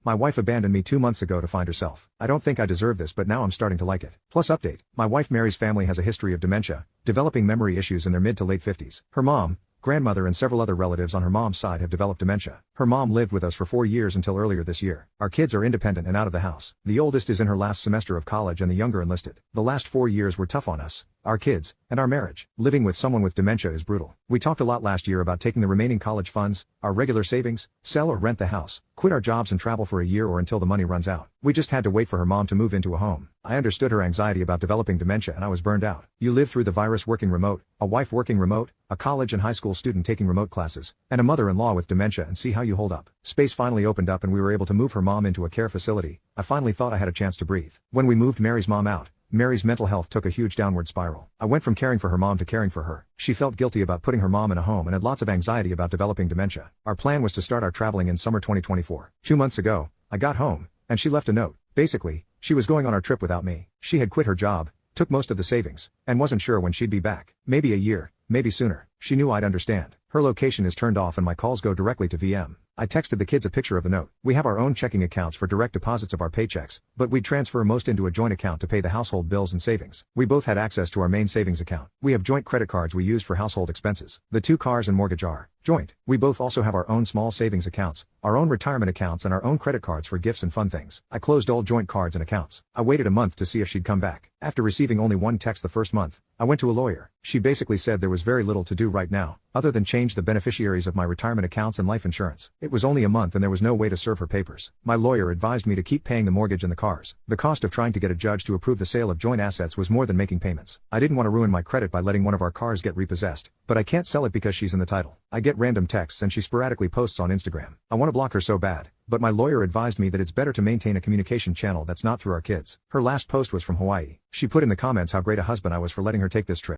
My wife abandoned me 2 months ago to find herself. I don't think I deserve this, but now I'm starting to like it. Plus update. My wife Mary's family has a history of dementia, developing memory issues in their mid to late 50s. Her mom, grandmother and several other relatives on her mom's side have developed dementia. Her mom lived with us for 4 years until earlier this year. Our kids are independent and out of the house. The oldest is in her last semester of college and the younger enlisted. The last 4 years were tough on us, our kids, and our marriage. Living with someone with dementia is brutal. We talked a lot last year about taking the remaining college funds, our regular savings, sell or rent the house, quit our jobs and travel for a year or until the money runs out. We just had to wait for her mom to move into a home. I understood her anxiety about developing dementia and I was burned out. You live through the virus working remote, a wife working remote, a college and high school student taking remote classes, and a mother-in-law with dementia and see how you hold up. Space finally opened up and we were able to move her mom into a care facility. I finally thought I had a chance to breathe. When we moved Mary's mom out, Mary's mental health took a huge downward spiral. I went from caring for her mom to caring for her. She felt guilty about putting her mom in a home and had lots of anxiety about developing dementia. Our plan was to start our traveling in summer 2024. 2 months ago, I got home, and she left a note. Basically, she was going on our trip without me. She had quit her job, took most of the savings, and wasn't sure when she'd be back. Maybe a year, maybe sooner. She knew I'd understand. Her location is turned off and my calls go directly to VM. I texted the kids a picture of the note. We have our own checking accounts for direct deposits of our paychecks, but we'd transfer most into a joint account to pay the household bills and savings. We both had access to our main savings account. We have joint credit cards we use for household expenses. The 2 cars and mortgage are joint. We both also have our own small savings accounts, our own retirement accounts and our own credit cards for gifts and fun things. I closed all joint cards and accounts. I waited a month to see if she'd come back. After receiving only one text the first month, I went to a lawyer. She basically said there was very little to do right now, other than change the beneficiaries of my retirement accounts and life insurance. It was only a month and there was no way to serve her papers. My lawyer advised me to keep paying the mortgage and the cars. The cost of trying to get a judge to approve the sale of joint assets was more than making payments. I didn't want to ruin my credit by letting one of our cars get repossessed, but I can't sell it because she's in the title. I get random texts and she sporadically posts on Instagram. I want to block her so bad, but my lawyer advised me that it's better to maintain a communication channel that's not through our kids. Her last post was from Hawaii. She put in the comments how great a husband I was for letting her take this trip.